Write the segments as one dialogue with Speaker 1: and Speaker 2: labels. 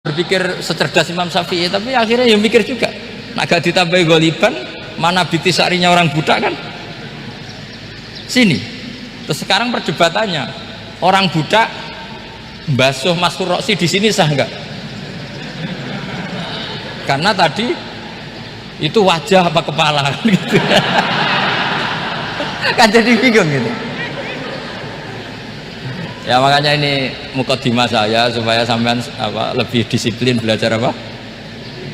Speaker 1: berpikir secerdas Imam Syafi'i, tapi akhirnya ya mikir juga, nak gak ditambahi goliban, mana bitisarinya orang budak kan sini. Terus sekarang perdebatannya, orang budak basuh Maskur Roksi di sini sah enggak? Karena tadi itu wajah apa kepala gitu. Kan jadi bingung gitu. Ya makanya ini mukadimah saya supaya sampean lebih disiplin belajar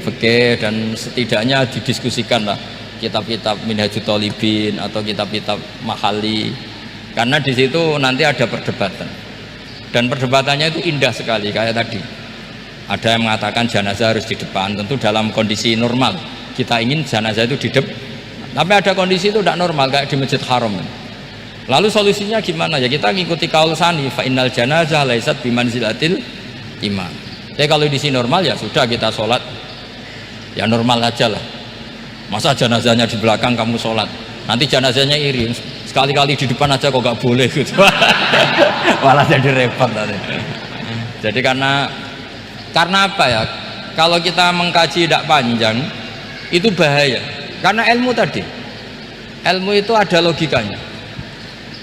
Speaker 1: fikih, dan setidaknya didiskusikan lah kitab-kitab Minhajut Thalibin atau kitab-kitab Mahali, karena di situ nanti ada perdebatan, dan perdebatannya itu indah sekali. Kayak tadi ada yang mengatakan jenazah harus di depan, tentu dalam kondisi normal kita ingin jenazah itu di depan, tapi ada kondisi itu tidak normal kayak di Masjid Haram. Lalu solusinya gimana? Ya kita ngikuti kaul Sani, fa innal janazah laisat bimanzilatil imam. Ya kalau di sini normal ya sudah, kita sholat ya normal aja lah. Masa jenazahnya di belakang kamu sholat, nanti jenazahnya iri, sekali-kali di depan aja kok gak boleh gitu. Malah jadi repot nanti. Jadi karena apa ya, kalau kita mengkaji tidak panjang itu bahaya, karena ilmu itu ada logikanya.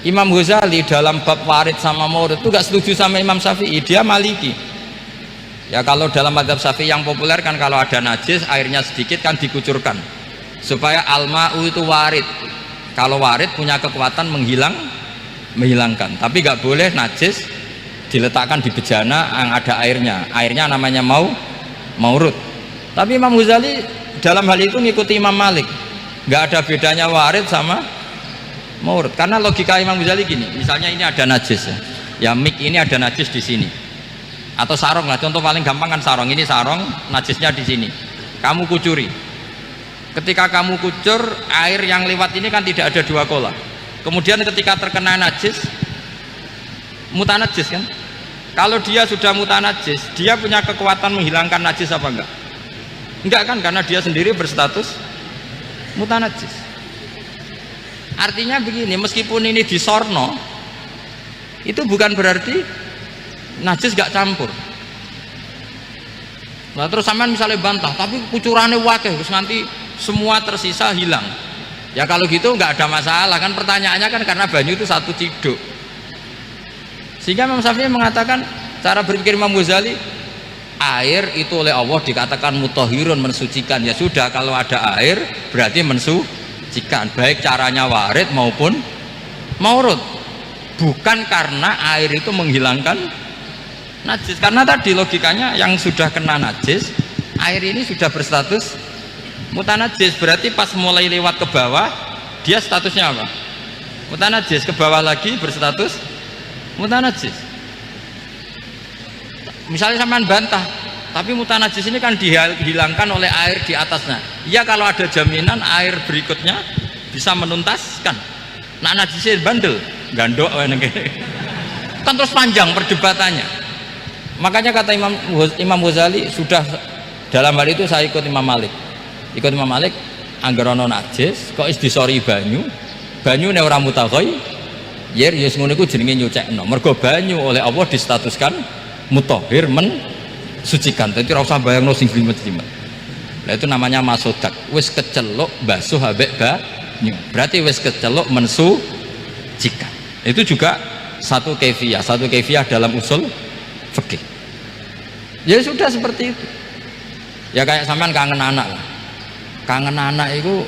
Speaker 1: Imam Ghazali dalam bab warid sama maurud itu gak setuju sama Imam Syafi'i, dia Maliki. Ya kalau dalam mazhab Syafi'i yang populer kan kalau ada najis airnya sedikit kan dikucurkan supaya al-ma'u itu warid. Kalau warid punya kekuatan menghilangkan, tapi gak boleh najis diletakkan di bejana yang ada airnya namanya maurud. Tapi Imam Ghazali dalam hal itu ngikuti Imam Malik, gak ada bedanya warid sama maurud, karena logika Imam Ghazali gini, misalnya ini ada najis ya mik ini ada najis di sini, atau sarong lah, contoh paling gampang kan sarong, ini sarong najisnya di sini, kamu kucuri. Ketika kamu kucur, air yang lewat ini kan tidak ada dua kola, kemudian ketika terkena najis mutanajis kan, kalau dia sudah mutanajis dia punya kekuatan menghilangkan najis apa enggak kan, karena dia sendiri berstatus mutanajis. Artinya begini, meskipun ini disorno itu bukan berarti najis gak campur. Nah terus sampean misalnya bantah, tapi kucurannya wakil terus nanti semua tersisa hilang, ya kalau gitu nggak ada masalah kan. Pertanyaannya kan karena banyu itu satu ciduk, sehingga Imam Syafi'i mengatakan cara berpikir Imam Ghazali, air itu oleh Allah dikatakan mutahhirun, mensucikan. Ya sudah, kalau ada air berarti mensucikan, baik caranya warid maupun maurud, bukan karena air itu menghilangkan najis. Karena tadi logikanya yang sudah kena najis, air ini sudah berstatus mutanajis, berarti pas mulai lewat ke bawah dia statusnya apa? Mutanajis, ke bawah lagi berstatus mutanajis. Misalnya sampean bantah, tapi mutanajis ini kan dihilangkan oleh air di atasnya. Ya kalau ada jaminan air berikutnya bisa menuntaskan. Nah najisnya bandel, gandok kan terus panjang perdebatannya. Makanya kata Imam Ghazali, sudah dalam hal itu saya ikut Imam Malik. Anggarono najis kok is disori banyu ne ora mutaghayyir, ya ngono iku jenenge nyucekno. Mergo banyu oleh Allah distatuskan mutahhir, mensucikan. Dadi ora usah bayangno sing jlimet-jlimet. Nah itu namanya masodak, wis keceluk basuh ambek banyu, berarti wis keceluk mensucikan. Itu juga satu kefiah dalam usul fikih. Ya sudah seperti itu. Ya kayak sampean kangen anak lah. Kangen anak itu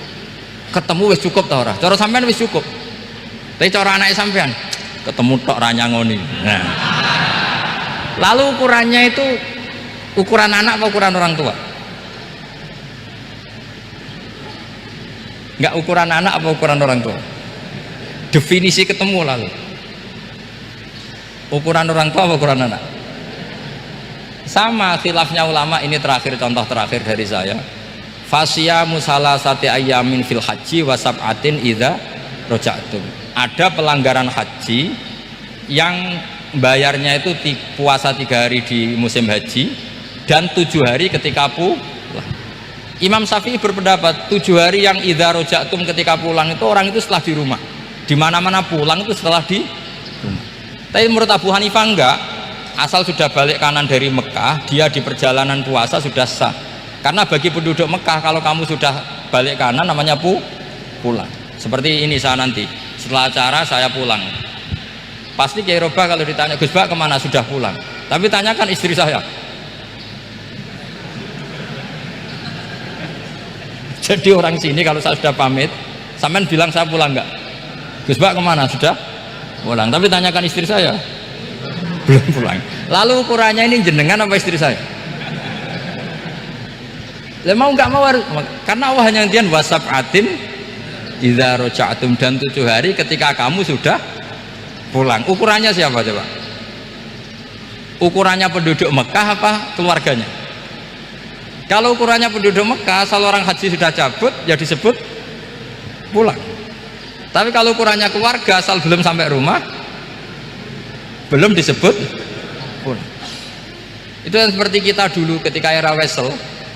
Speaker 1: ketemu wis cukup ta ora? Cara sampean wis cukup. Tapi cara anake sampean ketemu tok ra nyangoni. Nah. Lalu ukurannya itu ukuran anak apa ukuran orang tua? Enggak ukuran anak apa ukuran orang tua? Definisi ketemu lalu. Ukuran orang tua apa ukuran anak? Sama khilafnya ulama. Ini contoh terakhir dari saya. Fasyamu salasati ayyamin fil haji wa sab'atin idza raja'tum. Ada pelanggaran haji yang bayarnya itu puasa 3 hari di musim haji dan 7 hari ketika pulang. Imam Syafi'i berpendapat 7 hari yang idza raja'tum ketika pulang itu orang itu setelah di rumah. Di mana-mana pulang itu setelah di rumah. Tapi menurut Abu Hanifah enggak. asal sudah balik kanan dari Mekah, dia di perjalanan puasa sudah sah. Karena bagi penduduk Mekah, kalau kamu sudah balik kanan namanya pulang. Seperti ini saya nanti, setelah acara saya pulang. Pasti Kiai Roba kalau ditanya, Gus Bak kemana? Sudah pulang. Tapi tanyakan istri saya. Jadi orang sini kalau saya sudah pamit, sampean bilang saya pulang enggak? Gus Bak kemana? Sudah pulang. Tapi tanyakan istri saya. Belum pulang. Lalu ukurannya ini jenengan apa istri saya? Mau nggak mau harus, karena Allah hanya ngertian wasab'atin idza raja'tum, dan 7 hari ketika kamu sudah pulang. Ukurannya siapa coba? Ukurannya penduduk Mekah apa keluarganya? Kalau ukurannya penduduk Mekah, asal orang haji sudah cabut ya disebut pulang. Tapi kalau ukurannya keluarga, asal belum sampai rumah belum disebut pulang. Itu yang seperti kita dulu ketika era Wesel,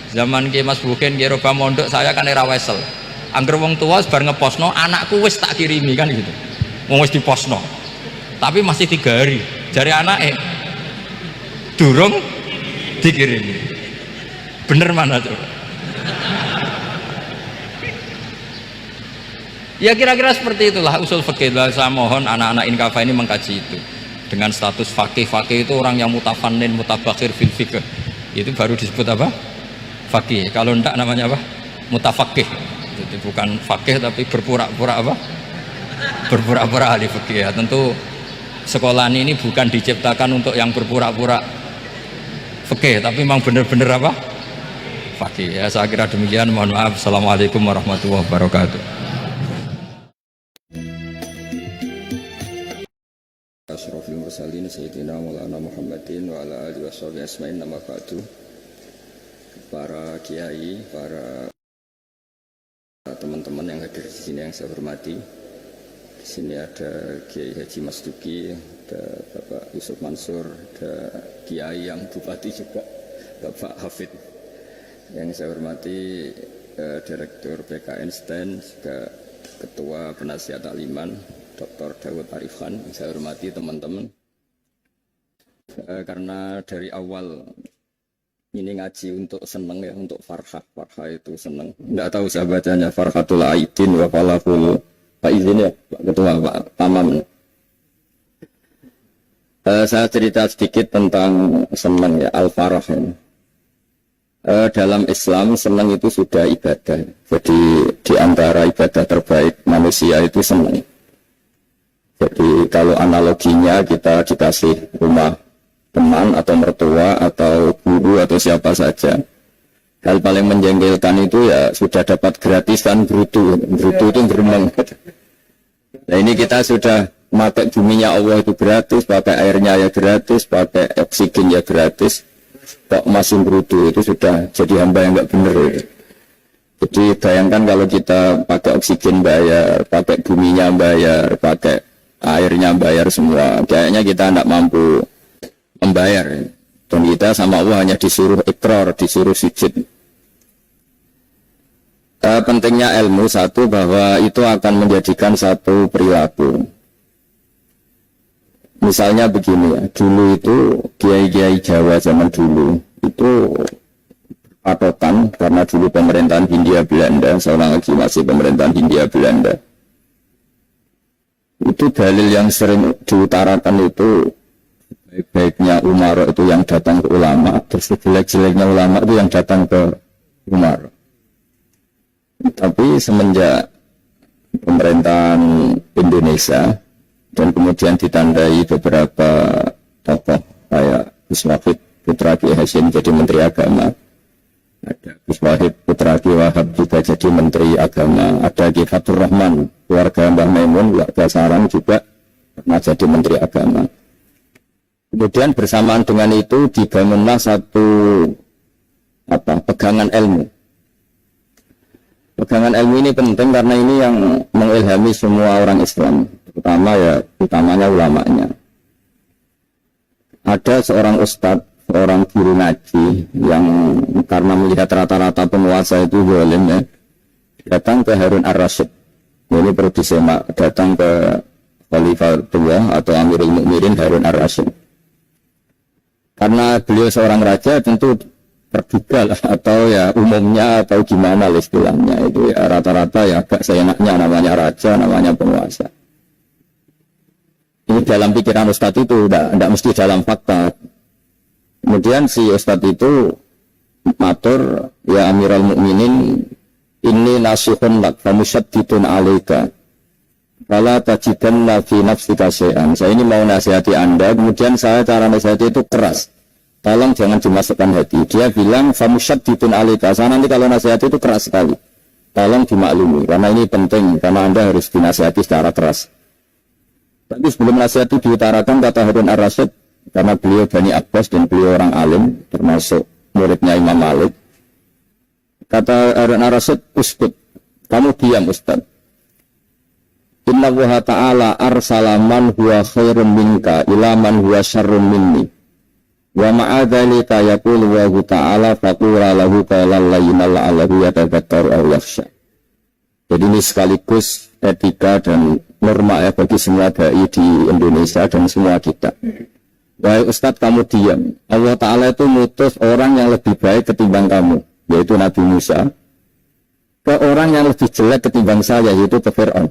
Speaker 1: zaman Ki Mas Buken, Ki Roba Mondok, saya kan era Wesel. Angger wong tua bar ngeposno, anakku wis tak kirimi kan gitu. Wong wis diposno. Tapi masih 3 hari. Jari anake durung dikirimi. Bener mana coba? Ya kira-kira seperti itulah usul fikih. Saya mohon anak-anak Inkafa ini mengkaji itu. Dengan status fakih itu orang yang mutafannin, mutabakhir fil fikih. Itu baru disebut apa? Fakih. Kalau enggak namanya apa? Mutafakih. Jadi bukan fakih tapi berpura-pura apa? Berpura-pura ahli fikih. Ya, tentu sekolah ini bukan diciptakan untuk yang berpura-pura fikih, tapi memang benar-benar apa? Fakih. Ya, saya kira demikian. Mohon maaf. Assalamualaikum warahmatullahi wabarakatuh.
Speaker 2: Asyrafil mursalin sayyidina Maulana Muhammadin wa ala alihi washabihi asma'in, nama ba'du. Para kiai, para teman-teman yang hadir di sini yang saya hormati. Di sini ada Kiai Haji Mas Duki, ada Bapak Yusuf Mansur, ada kiai yang bupati juga, Bapak Hafid. Yang saya hormati Direktur PKN STEN, juga Ketua Penasihat Aliman Dr. Dawud Arifan. Yang saya hormati teman-teman, karena dari awal ini ngaji untuk seneng ya, untuk farhah itu seneng. Tidak tahu saya bacanya Farhatul Aidin wa Falaful Pak Izin ya, Pak Ketua, Pak Tamam. Saya cerita sedikit tentang seneng ya, al-farah ya. Dalam Islam seneng itu sudah ibadah. Jadi di antara ibadah terbaik manusia itu seneng. Jadi kalau analoginya kita dikasih rumah teman atau mertua atau guru atau siapa saja, hal paling menjengkelkan itu ya sudah dapat gratisan brutu itu berenang. Nah ini kita sudah pakai buminya Allah itu gratis, pakai airnya ya gratis, pakai oksigen ya gratis, kok masih brutu, itu sudah jadi hamba yang nggak bener. Jadi bayangkan kalau kita pakai oksigen bayar, pakai buminya bayar, pakai airnya bayar semua, kayaknya kita tidak mampu membayar. Dan kita sama Allah hanya disuruh ikrar, disuruh sujud. Pentingnya ilmu satu, bahwa itu akan menjadikan satu perilaku. Misalnya begini ya, dulu itu kiai-kiai Jawa zaman dulu itu patokan, karena dulu pemerintahan Hindia Belanda, seorang lagi masih pemerintahan Hindia Belanda. Itu dalil yang sering diutarakan itu, baik-baiknya Umar itu yang datang ke ulama, terus jelek-jeleknya ulama itu yang datang ke Umar. Tapi semenjak pemerintahan Indonesia dan kemudian ditandai beberapa tokoh kayak Gus Wahid putra Ki Hasyim jadi Menteri Agama, ada Gus Wahid putra Ki Wahab juga jadi Menteri Agama, ada Ki Fatur Rahman keluarga Mbah Maimun keluarga Sarang juga pernah jadi Menteri Agama. Kemudian bersamaan dengan itu dibangunlah satu pegangan ilmu. Pegangan ilmu ini penting karena ini yang mengilhami semua orang Islam, terutama ya utamanya ulamanya. Ada seorang ustadz, seorang guru ngaji yang karena melihat rata-rata penguasa itu zalim ya, datang ke Harun Ar-Rasyid. Ini perlu disemak, datang ke Khalifatullah atau Amirul Mukminin Harun Ar-Rasyid. karena beliau seorang raja tentu terduga lah, atau ya umumnya atau gimana lah istilahnya itu ya rata-rata ya agak seenaknya namanya raja, namanya penguasa. Ini dalam pikiran Ustadz itu tidak mesti dalam fakta. Kemudian si Ustadz itu matur, ya Amirul Mukminin, ini nasihun lak famusyaddidun alaika wala tajidanna fi nafsika syai'an. Saya ini mau nasihati Anda, kemudian saya cara nasihati itu keras. Tolong jangan dimasukkan hati. Dia bilang famusyaddidun alaika. Saya nanti kalau nasihati itu keras sekali. Tolong dimaklumi karena ini penting, karena Anda harus dinasihati secara keras. Tapi sebelum nasihati diutarakan kata Harun Ar-Rasyid, karena beliau Bani Abbas dan beliau orang alim, termasuk muridnya Imam Malik. Kata Harun Ar-Rasyid, uskut, kamu diam Ustaz. Inna Allaha ta'ala arsala man huwa khairun minka ila man huwa syarrun minni. Wa ma'adhalika yaqulu wa ta'ala faqura lahu qawlan layyinal la'allahu yatadhakkaru aw yakhsha. Jadi ini sekaligus etika dan norma ya bagi semua dai di Indonesia dan semua kita. Wahai Ustadz, kamu diam. Allah Ta'ala itu mutus orang yang lebih baik ketimbang kamu, yaitu Nabi Musa, ke orang yang lebih jelek ketimbang saya, yaitu ke Fir'aun.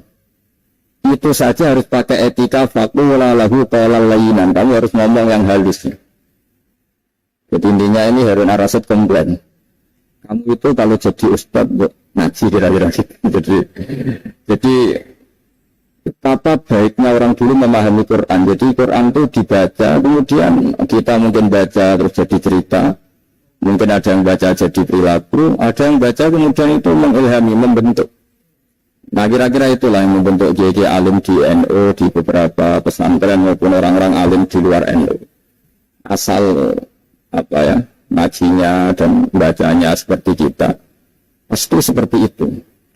Speaker 2: Itu saja harus pakai etika faqula lahu qawlan layyinan. Kamu harus ngomong yang halus. Jadi intinya ini Harun Ar-Rasyid komplain. Kamu itu kalau jadi Ustadz ngaji kira-kira gitu. Jadi tata baiknya orang dulu memahami Quran. Jadi Quran itu dibaca, kemudian kita mungkin baca terus jadi cerita, mungkin ada yang baca jadi perilaku, ada yang baca kemudian itu mengilhami, membentuk. Nah kira-kira itulah yang membentuk GG alim di NU, di beberapa pesantren maupun orang-orang alim di luar NU. Asal apa ya, ngajinya dan bacanya seperti kita, pasti seperti itu.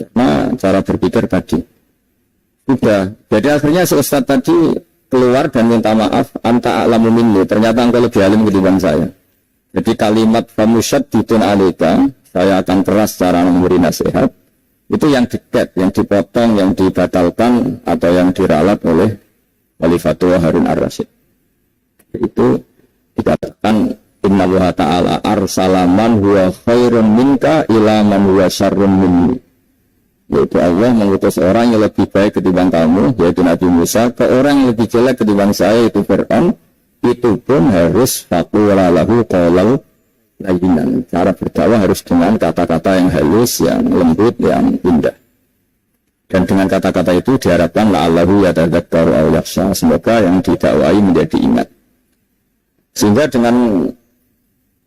Speaker 2: Karena cara berpikir tadi sudah, jadi akhirnya si Ustadz tadi keluar dan minta maaf, anta a'lamu minni, ternyata engkau lebih alim ketimbang saya. Jadi kalimat famusyaddidun alaika, saya akan keras cara memberi nasihat, itu yang diket, yang dipotong, yang dibatalkan atau yang diralat oleh Khalifatul Harun Ar-Rasyid. Itu dikatakan inna Allaha ta'ala arsala man huwa khairun minka ila man huwa syarrun minni. Yaitu Allah mengutus orang yang lebih baik ketimbang kamu, yaitu Nabi Musa, ke orang yang lebih jelek ketimbang saya, yaitu Fir'aun. Itu pun harus faqula lahu qawlan layyinan. Cara berdakwah harus dengan kata-kata yang halus, yang lembut, yang indah. Dan dengan kata-kata itu diharapkan la'allahu yatadhakkaru aw yakhsha, semoga yang didakwai menjadi ingat. Sehingga dengan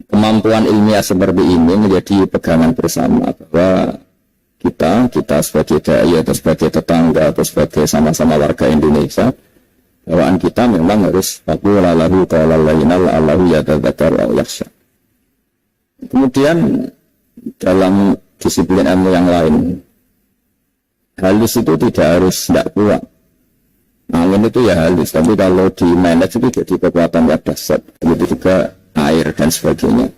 Speaker 2: kemampuan ilmiah seperti ini menjadi pegangan bersama bahwa kita sebagai dai atau sebagai tetangga atau sebagai sama-sama warga Indonesia, bawaan kita memang harus faqula lahu qawlan layyinan la'allahu yatadhakkaru aw yakhsha. Kemudian dalam disiplin ilmu yang lain, halus itu tidak harus tidak kuat. Angin itu ya halus, tapi kalau di manage itu jadi kekuatan yang dahsyat. Begitu juga air dan sebagainya.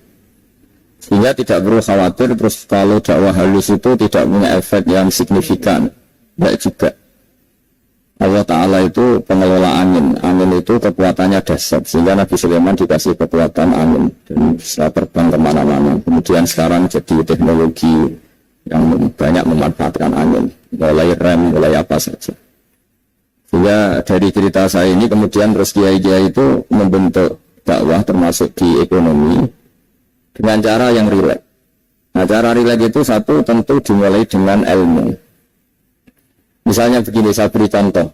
Speaker 2: Sehingga tidak perlu khawatir terus kalau dakwah halus itu tidak punya efek yang signifikan. Tidak juga. Allah Ta'ala itu pengelola angin. Angin itu kekuatannya dahsyat. Sehingga Nabi Sulaiman dikasih kekuatan angin dan bisa terbang kemana-mana. Kemudian sekarang jadi teknologi yang banyak memanfaatkan angin. Mulai rem, mulai apa saja. Sehingga dari cerita saya ini kemudian terus kiai-kiai itu membentuk dakwah termasuk di ekonomi dengan cara yang rileks. Nah cara rileks itu satu tentu dimulai dengan ilmu. Misalnya begini, saya beri contoh.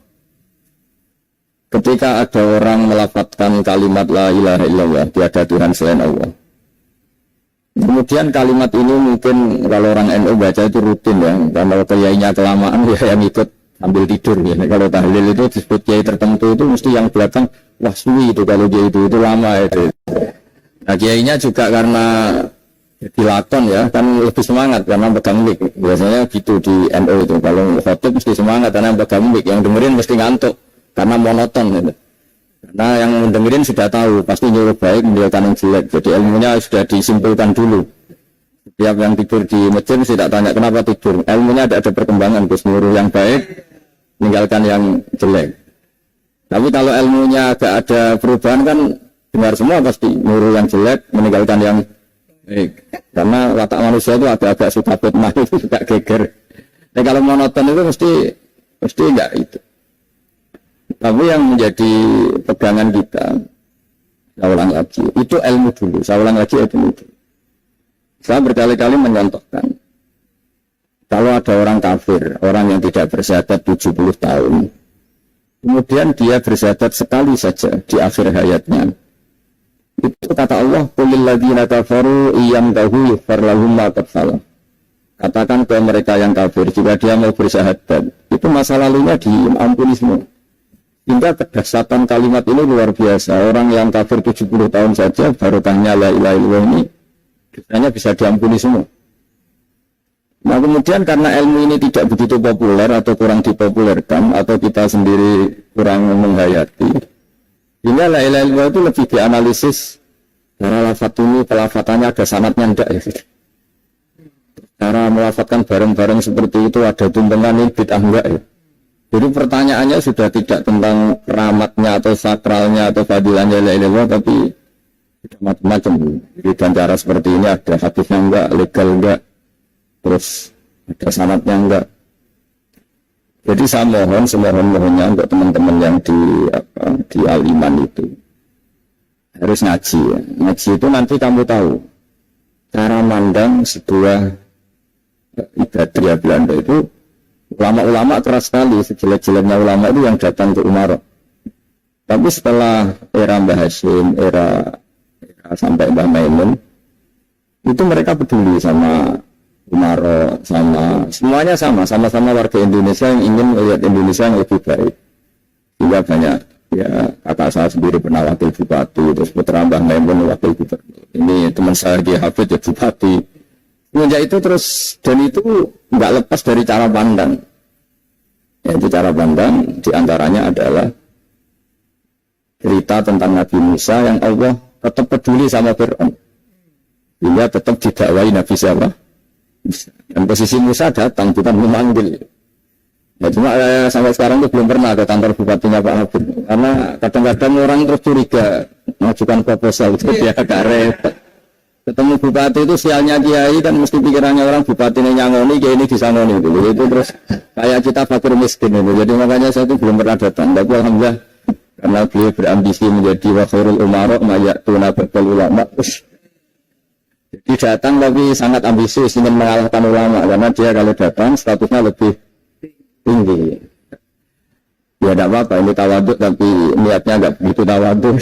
Speaker 2: Ketika ada orang melafadzkan kalimat la ilaha illallah, tiada Tuhan selain Allah. Kemudian kalimat ini mungkin kalau orang NU baca itu rutin ya, karena kiainya kelamaan ya yang ikut sambil tidur ya. Kalau tahlil itu disebut kiai tertentu itu mesti yang belakang wah suwi itu kalau dia itu lama itu. Nah kiainya juga karena dilakon ya kan lebih semangat karena pegang mic. Biasanya gitu di NU itu kalau khotib mesti semangat karena pegang mic, yang dengerin mesti ngantuk karena monoton gitu. Karena yang dengerin sudah tahu pasti nyuruh baik meninggalkan yang jelek. Jadi ilmunya sudah disimpulkan dulu. Setiap yang tidur di masjid tidak tanya kenapa tidur. Ilmunya ada perkembangan, terus nyuruh yang baik meninggalkan yang jelek. Tapi kalau ilmunya agak ada perubahan kan dengar semua pasti nyuruh yang jelek, meninggalkan yang baik. Karena watak manusia itu agak-agak suka fitnah, itu suka geger. Tapi kalau monoton itu mesti enggak itu. Tapi yang menjadi pegangan kita, saya ulang lagi, itu ilmu dulu. Saya ulang lagi ilmu dulu. Saya berkali-kali menyontohkan, kalau ada orang kafir, orang yang tidak bersyahadat 70 tahun, kemudian dia bersyahadat sekali saja di akhir hayatnya. Itu kata Allah, qulil ladzina kafaru iyamtahu yughfar lahum ma qad salaf. Katakan ke mereka yang kafir, jika dia mau bersyahadat, itu masa lalunya diampuni semua. Hingga kedahsyatan kalimat ini luar biasa. Orang yang kafir 70 tahun saja, barokahnya la ilaha illallah ini, dosanya bisa diampuni semua. Nah kemudian karena ilmu ini tidak begitu populer atau kurang dipopulerkan, atau kita sendiri kurang menghayati, hingga la ilaha illallah itu lebih dianalisis. Cara lafaz ini, pelafatannya ada sanadnya enggak ya? Cara melafatkan bareng-bareng seperti itu ada tumpengan ini bid'ah enggak ya? Jadi pertanyaannya sudah tidak tentang keramatnya atau sakralnya atau fadilahnya la ilaha illallah, tapi sudah macam-macam. Jadi dan cara seperti ini ada hadisnya enggak, legal enggak, terus ada sanadnya enggak. Jadi saya mohon, semohon-mohonnya untuk teman-teman yang di aliman itu harus ngaji ya. Ngaji itu nanti kamu tahu cara mandang sebuah ibadah Belanda itu. Ulama-ulama keras sekali, sejelek-jeleknya ulama itu yang datang ke Umar. Tapi setelah era Mbah Hashim, era sampai Mbah Maimun, itu mereka peduli sama Umar, semuanya sama-sama warga Indonesia yang ingin melihat Indonesia yang lebih baik. Juga banyak, ya kakak saya sendiri pernah wakil bupati, terus putra Mbah Maimun wakil gubernur. Ini teman saya di Hafid ya bupati. Semenjak itu terus, dan itu nggak lepas dari cara pandang. Yaitu cara pandang diantaranya adalah cerita tentang Nabi Musa yang Allah tetap peduli sama Fir'aun. Hingga tetap didakwai Nabi siapa? Dan posisi Musa datang, bukan memanggil. Ya cuma sampai sekarang itu belum pernah ke kantor bupatinya Pak Habib. Karena kadang-kadang orang terus curiga mengajukan proposal itu dia agak repot. Ketemu bupati itu sialnya kiai kan mesti pikirannya orang bupati ini nyangoni, kiai ini disangoni dulu. Itu terus kayak kita fakir miskin itu. Jadi makanya saya itu belum pernah datang. Tapi alhamdulillah karena beliau berambisi menjadi wakhirul umarok mayatuna ba'dal ulama. Jadi datang tapi sangat ambisius ingin mengalahkan ulama karena dia kalau datang statusnya lebih tinggi. Ya tidak apa-apa ini tawaduk tapi niatnya enggak begitu tawaduk.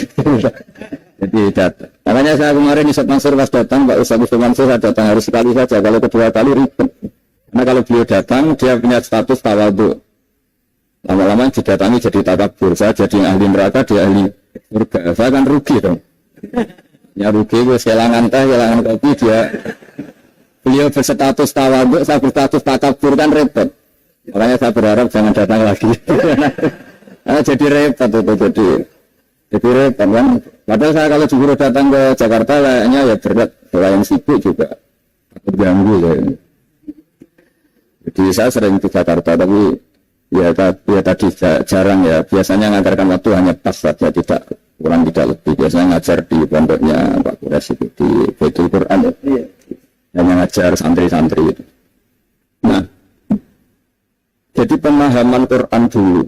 Speaker 2: Jadi datang. Makanya saya kemarin Ustaz Mansur pas datang, Pak Ustaz Mansur saya datang harus sekali saja. Kalau kedua kali ribet. Karena kalau beliau datang, dia punya status tawaduk. Lama-lama didatangi jadi takabur. Saya jadi ahli neraka, dia ahli surga. Saya kan rugi dong. Ya rugi, gue kehilangan teh, kehilangan kopi, dia. Beliau berstatus tawaduk, saya berstatus takabur kan repot. Makanya saya berharap jangan datang lagi. Karena jadi repot itu, jadi repot kan. Padahal saya kalau disuruh datang ke Jakarta kayaknya ya berat, selain sibuk juga terganggu ya. Jadi saya sering ke Jakarta tapi ya tadi jarang ya. Biasanya mengantarkan waktu hanya pas saja, tidak kurang tidak lebih. Biasanya ngajar di pondoknya Pak Kures itu di Baitul Quran ya. Hanya ngajar santri-santri itu. Nah, jadi pemahaman Quran dulu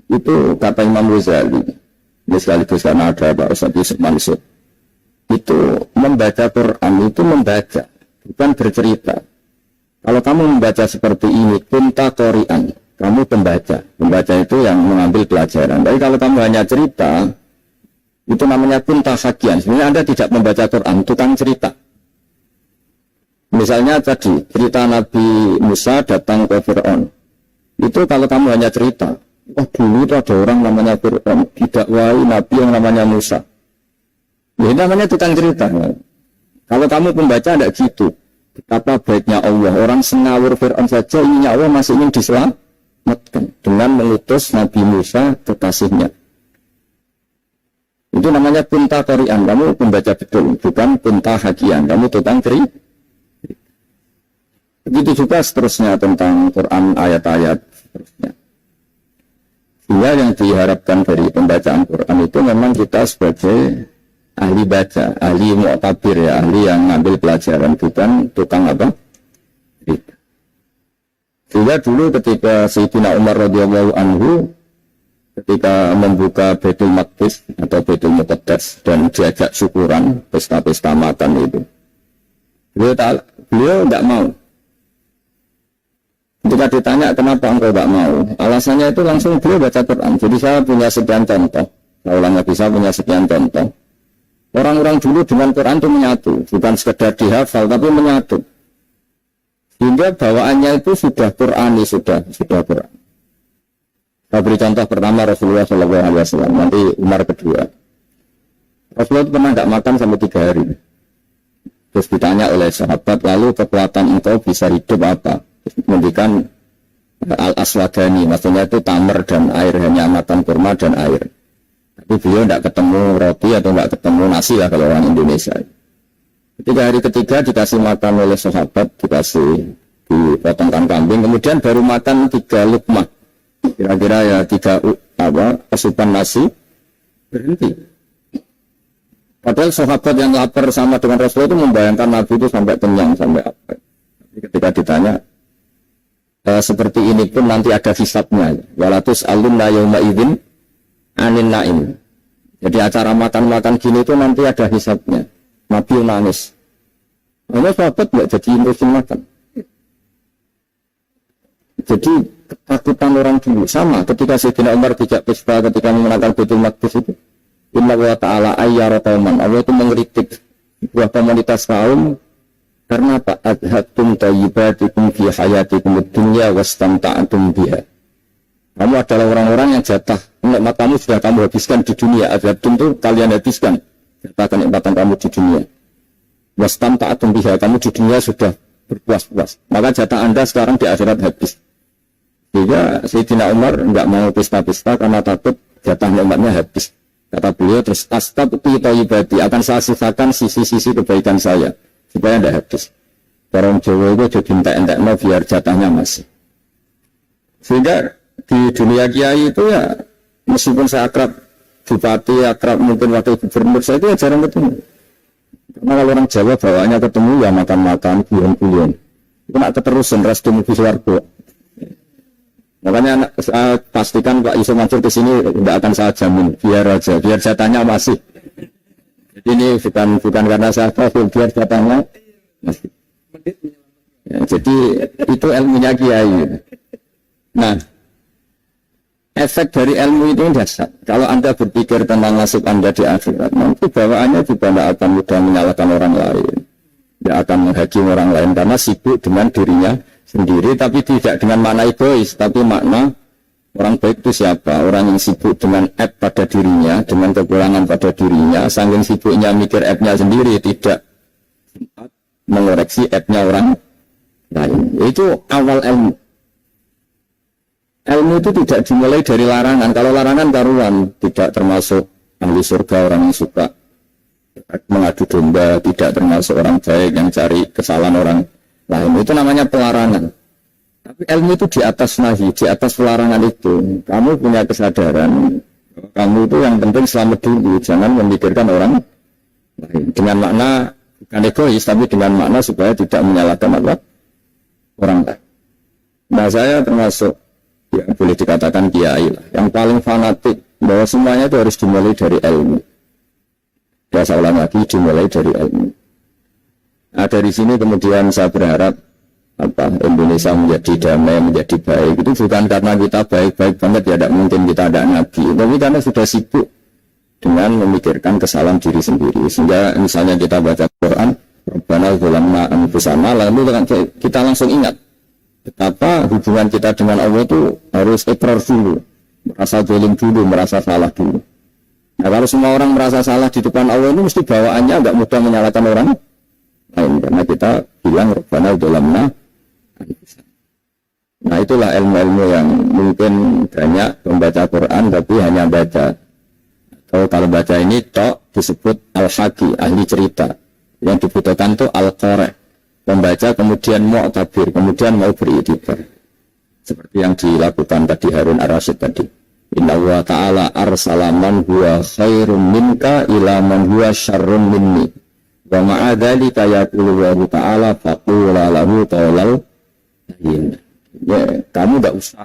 Speaker 2: itu kata Imam Ghazali. Ini sekaligus karena ada Pak Ustaz Yusuf Mansur. Itu membaca Quran itu membaca, bukan bercerita. Kalau kamu membaca seperti ini, kunta qori'an, kamu pembaca. Pembaca itu yang mengambil pelajaran. Tapi kalau kamu hanya cerita, itu namanya kunta hakian. Sebenarnya Anda tidak membaca Quran, tukang cerita. Misalnya tadi, cerita Nabi Musa datang ke Fir'aun. Itu kalau kamu hanya cerita, oh dulu itu ada orang namanya Fir'aun, didakwai Nabi yang namanya Musa. Ini namanya tukang cerita. Kalau kamu pembaca tidak gitu. Betapa baiknya Allah. Orang sengawur Fir'aun saja ininya Allah masih ingin diselamatkan dengan mengutus Nabi Musa kekasihnya. Itu namanya punta qori'an. Kamu pembaca betul, bukan punta hakian. Kamu tukang cerita. Begitu juga seterusnya tentang Quran ayat-ayat seterusnya. Sehingga yang diharapkan dari pembacaan Quran itu memang kita sebagai ahli baca, ahli mu'tabir ya, ahli yang ngambil pelajaran, bukan tukang apa? Berita. Juga dulu ketika Sayyidina Umar radhiyallahu anhu ketika membuka Baitul Maqdis atau Baitul Muqaddas dan diajak syukuran, pesta-pesta makan itu. Beliau tidak mau. Ketika ditanya kenapa engkau tidak mau, alasannya itu langsung beliau baca Quran. Jadi saya punya sekian contoh. Saya ulang lagi, saya punya sekian contoh. Orang-orang dulu dengan Quran itu menyatu, bukan sekedar dihafal tapi menyatu. Hingga bawaannya itu sudah Qurani, sudah Quran. Saya beri contoh pertama Rasulullah SAW, nanti Umar kedua. Rasulullah itu pernah tidak makan sampai 3 hari. Terus ditanya oleh sahabat, lalu kekuatan engkau bisa hidup apa? Mendikan al-aswadani, maksudnya itu tamar dan air, hanya makan kurma dan air. Tapi beliau tidak ketemu roti atau tidak ketemu nasi lah kalau orang Indonesia. Ketika hari ketiga dikasih makan oleh sahabat, dikasih dipotongkan kambing, kemudian baru makan 3 lukmah, kira-kira ya 3 asupan nasi, berhenti. Padahal sahabat yang lapar sama dengan Rasulullah itu membayangkan Nabi itu sampai kenyang, sampai apa. Tapi ketika ditanya, seperti ini pun nanti ada hisabnya. Walatus alunna yawma idzin anin naim. Jadi acara makan-makan gini itu nanti ada hisabnya. Nabi nangis. Hanya sahabat tidak jadi musim makan. Jadi ketakutan orang dulu sama ketika Sayyidina Umar dijak pesta ketika mengenalkan Baitul Maqdis itu. Inna wa ta'ala ayyara qauman. Allah itu mengkritik sebuah komunitas kaum karena apa? Adhatum tayyibatikum fi hayatikum dunya wastamta'tum biha. Kamu adalah orang-orang yang jatah nikmat kamu sudah kamu habiskan di dunia. Adhatum itu kalian habiskan jatah kenikmatan kamu di dunia. Wastamta'tum biha, kamu di dunia sudah berpuas-puas. Maka jatah Anda sekarang di akhirat habis. Sehingga Sayyidina Umar enggak mau pesta-pesta karena takut jatah nikmatnya habis. Kata beliau terus, astabqi thayyibati, akan saya sisakan sisi-sisi kebaikan saya supaya tidak habis. Orang Jawa itu jadi entek-entekno biar jatahnya masih. Sehingga di dunia kiai itu ya, meskipun saya akrab bupati, akrab mungkin wakil gubernur, saya itu ya jarang ketemu. Karena kalau orang Jawa bawaannya ketemu ya makan-makan, guyon-guyon. Itu nak keterusan restu mugi swarga. Makanya saya pastikan Pak Yusuf Mansur ke sini tidak akan saya jamin, biar aja, biar jatahnya masih. Jadi ini bukan karena saya tahu, biar jatahnya masih. Ya, jadi itu ilmunya kiai. Nah, efek dari ilmu itu dasar. Kalau Anda berpikir tentang nasib Anda di akhirat, nanti bawaannya juga tidak akan mudah menyalahkan orang lain, tidak akan menghakimi orang lain karena sibuk dengan dirinya sendiri, tapi tidak dengan makna egois, tapi makna orang baik itu siapa? Orang yang sibuk dengan app pada dirinya, dengan kekurangan pada dirinya, saking sibuknya mikir app-nya sendiri, tidak mengoreksi app-nya orang lain. Itu awal ilmu. Ilmu itu tidak dimulai dari larangan. Kalau larangan karuan, tidak termasuk ahli surga, orang yang suka mengadu domba, tidak termasuk orang baik yang cari kesalahan orang lain. Itu namanya pelarangan. Tapi ilmu itu di atas nahi, di atas pelarangan itu. Kamu punya kesadaran, kamu itu yang penting selamat dulu, jangan memikirkan orang lain. Dengan makna bukan egois, tapi dengan makna supaya tidak menyalahkan orang lain. Nah, saya termasuk yang boleh dikatakan kiai lah, yang paling fanatik bahwa semuanya itu harus dimulai dari ilmu. Saya ulang lagi, dimulai dari ilmu. Nah, dari sini kemudian saya berharap Indonesia menjadi damai, menjadi baik. Itu bukan karena kita baik-baik banget, ya tidak mungkin kita ada nabi, tapi karena sudah sibuk dengan memikirkan kesalahan diri sendiri. Sehingga misalnya kita baca Quran, Rabbana zalamna anfusana, lalu kita langsung ingat betapa hubungan kita dengan Allah itu harus ikrar dulu, merasa zalim dulu, merasa salah dulu. Nah, kalau semua orang merasa salah di depan Allah itu mesti bawaannya agak mudah menyalahkan orang lain, karena kita bilang Rabbana zalamna anfusana. Nah, itulah ilmu-ilmu yang mungkin banyak membaca Quran tapi hanya baca. Atau kalau baca ini tok disebut al-haqi, ahli cerita. Yang dibutuhkan itu al-qari, membaca kemudian mu'tabir, kemudian mau beriktibar. Seperti yang dilakukan tadi Harun Ar-Rasyid tadi. Inna wa ta'ala arsala man huwa khairum minka ila man huwa syarrun minni. Wa ma'adhalika yaqulu wa ta'ala faqula lahu qawlal layyin. Ya, kamu tidak usah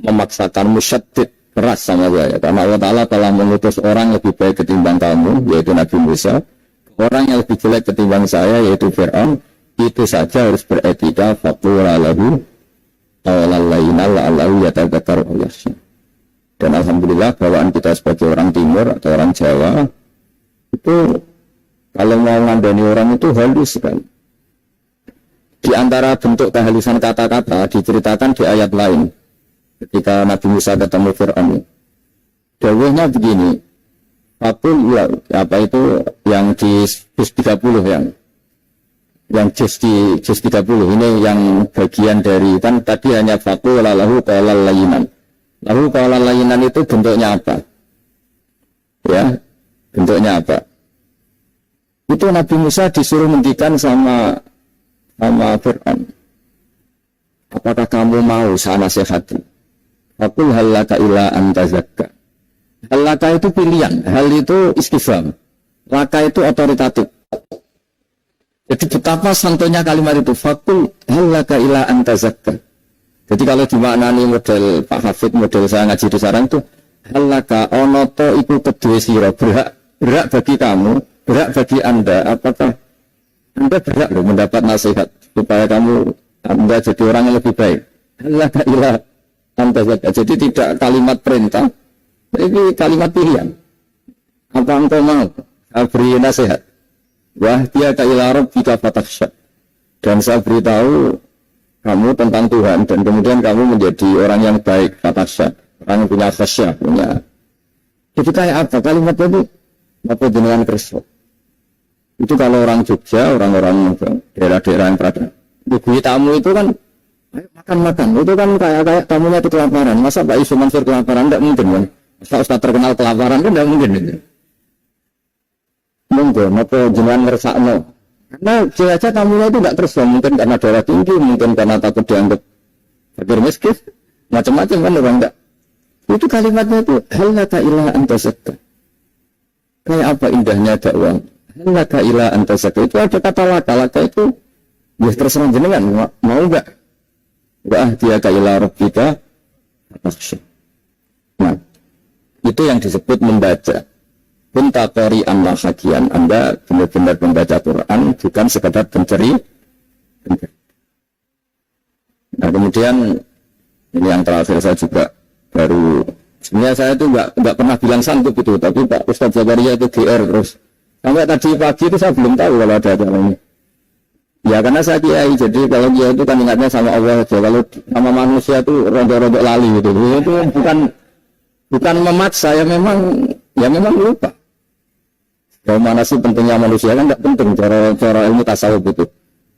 Speaker 2: memaksakan musyaddid keras sama saya, karena Allah Ta'ala telah mengutus orang lebih baik ketimbang kamu, yaitu Nabi Musa, orang yang lebih jelek ketimbang saya, yaitu Fir'aun. Itu saja harus beretika. Faqula lahu qawlal layyin la'allahu yatadzakkaru aw yakhsha. Dan alhamdulillah bawaan kita sebagai orang timur atau orang Jawa itu kalau mau ngandani orang itu halus sekali. Di antara bentuk kehalusan kata-kata diceritakan di ayat lain ketika Nabi Musa ketemu Fir'aun. Dawuhnya begini, Fakul apa itu yang di juz 30 yang juz 30 ini yang bagian dari, kan tadi hanya fakul lahu qawlal layyinan. Lalu qawlal layyinan itu bentuknya apa? Ya, bentuknya apa? Itu Nabi Musa disuruh mendikan sama Fir'aun. Apakah kamu mau saya nasihati? Fakul halaka ila antazakka. Halaka itu pilihan, hal itu istifham. Laka itu otoritatif. Jadi betapa santunya kalimat itu. Fakul halaka ila antazakka. Jadi kalau dimaknani model Pak Hafid, model saya ngaji di sarang itu, halaka onoto iku kedue sira, berhak bagi kamu, berhak bagi Anda, apakah Anda berhak loh mendapat nasihat supaya Anda jadi orang yang lebih baik. Halaka ila antazakka. Jadi tidak kalimat perintah, tapi kalimat pilihan. Apa engkau mau? Saya beri nasihat. Wah, dia ka ila rabbika fatakhsha. Dan saya beritahu kamu tentang Tuhan, dan kemudian kamu menjadi orang yang baik, fatasya, orang yang punya khasyah, punya. Jadi kayak apa kalimatnya itu? Apa jenengan kerso? Itu kalau orang Jogja, orang-orang daerah-daerah yang berada. Ibu tamu itu kan, ayo makan-makan. Itu kan kayak tamunya itu kelaparan. Masa Pak Isu Mansur kelaparan? Tidak mungkin kan? Masa Ustaz terkenal kelaparan kan tidak mungkin itu. Mungkin, apa jenengan ngersakno? Karena jelasnya tamunya itu tidak terus, mungkin karena darah tinggi, mungkin karena takut dianggap fakir miskin, macam-macam kan orang enggak. Itu kalimatnya itu halaka ila antazakka. Kayak apa indahnya dakwah. Halaka ila antazakka itu ada kata laka itu ya terserah jenengan mau enggak. Wa ahdiyaka ila rabbika fatakhsha. Nah, itu yang disebut membaca. Punta qari an-nahakian, Anda benar-benar membaca Quran, bukan sekadar penceri. Nah kemudian ini yang terakhir saya juga baru, sebenarnya saya itu nggak pernah bilang santun itu, tapi Pak Ustadz Zakaria itu GR terus. Sampai tadi pagi itu saya belum tahu kalau ada acaranya. Ya karena saya kiai, jadi kalau kiai itu kan ingatnya sama Allah saja. Kalau sama manusia itu rontok-rontok lali gitu. Itu bukan memaksa, ya memang lupa. Kalau mana sih pentingnya manusia kan tidak penting cara ilmu tasawuf itu.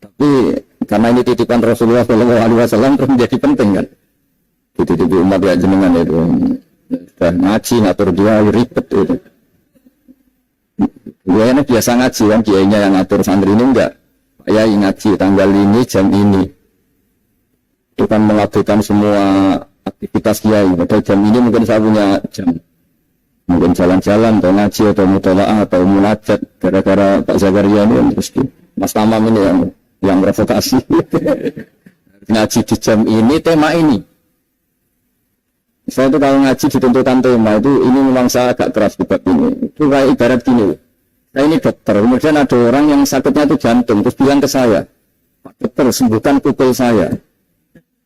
Speaker 2: Tapi karena ini titipan Rasulullah SAW terus menjadi penting kan. Titipi umat ya jenengan itu. Sudah ngaji ngatur dia ribet itu. Ya ini biasa ngaji kan, kiainya yang ngatur, santri ini enggak. Ya ngaji tanggal ini jam ini. Itu kan mengabaikan semua aktivitas kiai. Pada jam ini mungkin saya punya jam. Mungkin jalan-jalan atau ngaji atau mutola'ah atau munajat, gara-gara Pak Zakaria ini yang terus Mas Tamam ini yang provokasi. Ngaji di jam ini, tema ini. Saya itu kalau ngaji ditentukan tema itu, ini memang saya agak keras di bab ini. Itu kayak ibarat gini. Saya ini dokter, kemudian ada orang yang sakitnya itu jantung, terus bilang ke saya, Pak dokter sembuhkan pukul saya.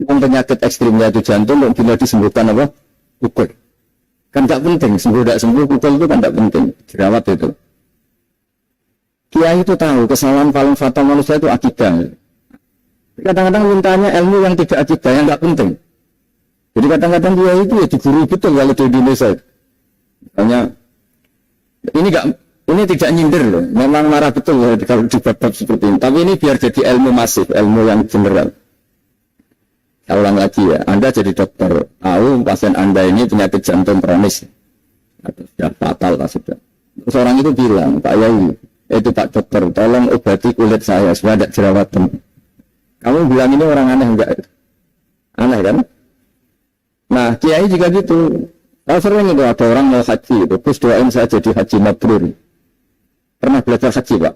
Speaker 2: Yang penyakit ekstrimnya itu jantung, bila disembuhkan apa? Pukul. Kan tak penting, sembuh tidak sembuh, pukul itu kan tak penting, jerawat itu. Kiai itu tahu, kesalahan paling fatal manusia itu akidah. Kadang-kadang mintanya ilmu yang tidak akidah, yang tak penting. Jadi kadang-kadang kiai itu ya digurui betul kalau di Indonesia. Misalnya, ini tidak nyindir loh, memang marah betul loh kalau di bab-bab seperti ini. Tapi ini biar jadi ilmu masif, ilmu yang general. Saya ulang lagi ya, Anda jadi dokter, tahu pasien Anda ini penyakit jantung kronis, atau sudah fatal lah sudah. Terus orang itu bilang, Pak Yai, itu Pak dokter, tolong obati kulit saya supaya tidak jerawatan. Kamu bilang ini orang aneh enggak? Aneh kan? Nah, kiai juga gitu. Kalau sering itu ada orang mau haji, itu terus doain saya jadi haji mabrur. Pernah belajar haji, Pak?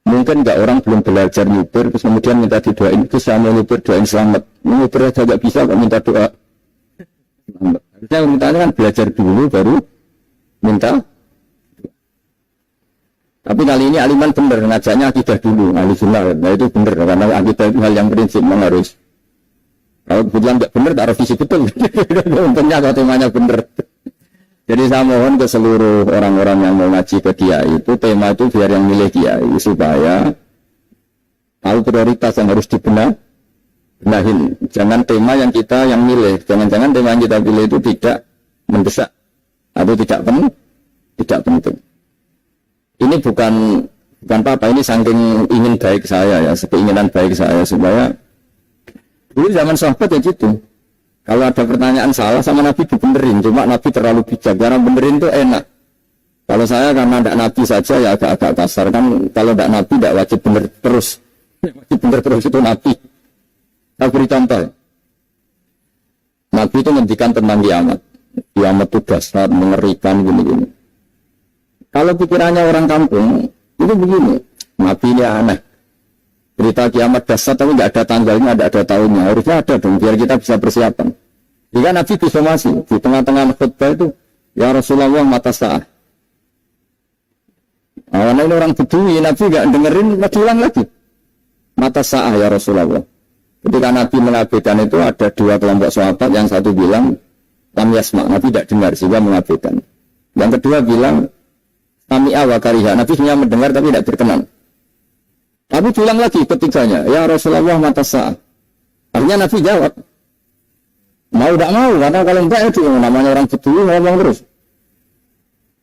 Speaker 2: Mungkin nggak orang belum belajar nyupir, terus kemudian minta didoain, terus saya mau nyupir, doain selamat. Nyupir aja nggak bisa, kok minta doa selamat. Harusnya mintanya kan belajar dulu, baru minta. Tapi kali ini aliman benar, ngajaknya akidah dulu, ahli sunnah. Nah itu benar, karena akidah itu hal yang prinsip, memang harus. Kalau kebetulan nggak benar, tak revisi betul. Untungnya kalau temanya benar. Jadi saya mohon ke seluruh orang-orang yang mau ngaji ke kiai itu, tema itu biar yang milih kiai, supaya tahu prioritas yang harus benahin. Jangan tema yang kita yang milih, jangan-jangan tema yang kita pilih itu tidak mendesak atau tidak penting. Ini bukan apa, ini saking ingin baik saya ya, keinginan baik saya supaya dulu zaman sahabat ya gitu. Kalau ada pertanyaan salah sama Nabi dibenerin, cuma Nabi terlalu bijak. Karena benerin itu enak. Kalau saya karena tidak Nabi saja ya agak-agak kasar kan. Kalau tidak Nabi tidak wajib bener terus. Wajib bener terus itu Nabi. Saya beri contoh. Nabi itu ngendikan tentang kiamat. Kiamat itu dahsyat, mengerikan gini-gini. Kalau pikirannya orang kampung itu begini. Nabi ini aneh. Berita kiamat dahsyat tapi nggak ada tanggalnya, nggak ada tahunnya. Harusnya ada dong, biar kita bisa persiapan. Jika Nabi bisa masih di tengah-tengah khutbah itu, ya Rasulullah mata sa'ah. Awalnya ini orang Bedui, Nabi nggak dengerin, ulang lagi. Mata sa'ah ya Rasulullah. Ketika Nabi mengabaikan itu ada dua kelompok sahabat, yang satu bilang lam yasma, Nabi tidak dengar sehingga mengabaikan. Yang kedua bilang sami'a wa kariha, Nabi hanya mendengar tapi tidak berkenan. Tapi diulang lagi ketiganya, ya Rasulullah mata sa'ah. Akhirnya Nabi jawab, mau tidak mau, karena kalau enggak itu namanya orang Bedui ngomong terus.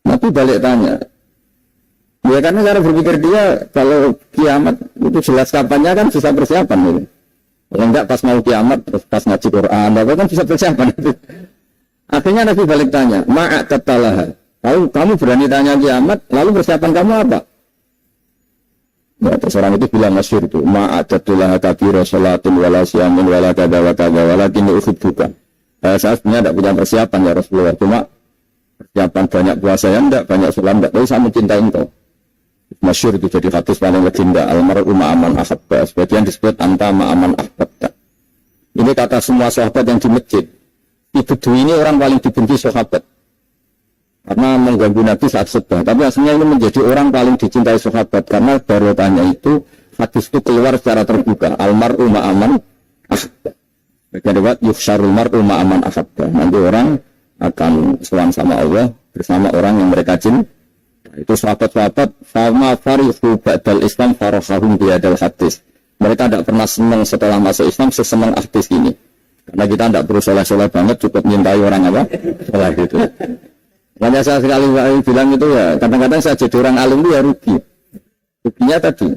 Speaker 2: Nabi balik tanya, ya karena cara berpikir dia kalau kiamat itu jelas kapannya kan bisa persiapan gitu. Kalau enggak pas mau kiamat terus pas ngaji Quran, apa kan bisa persiapan itu. Akhirnya Nabi balik tanya, ma'atatalaha. Kamu berani tanya kiamat, lalu persiapan kamu apa? Ya, terus orang itu bilang masyhur itu, ma'adatullah kabira sholatin wala siyamin wala kada wa kada walakin uhibbuka. Saya sebenarnya tidak punya persiapan ya Rasulullah, cuma persiapan banyak puasa ya enggak, banyak sholat enggak, tapi saya mencintai engkau. Masyhur itu jadi hadis paling legenda, almar'u ma'aman ahabba, sebagian disebut anta ma'aman ahbabta. Ini kata semua sahabat yang di masjid. Ibu Dwi ini orang paling dibenci sahabat karena mengganggu Nabi saat khutbah. Tapi aslinya ini menjadi orang paling dicintai sahabat karena barokahnya itu hadis itu keluar secara terbuka. Almar'u ma'aman ahabba. Bagian lewat yuhsyarul mar'u ma'aman ahabba. Nanti orang akan sowan sama Allah bersama orang yang mereka cintai. Itu sahabat-sahabat fama farihu ba'dal Islam farahahum biadal hadis. Mereka tidak pernah senang setelah masuk Islam sesenang hadis ini. Karena kita tidak perlu soleh-soleh banget, cukup menyintai orang apa? Soleh gitu. Makanya saya sekali bilang itu ya, kadang-kadang saya jadi orang alim itu ya rugi. Ruginya tadi.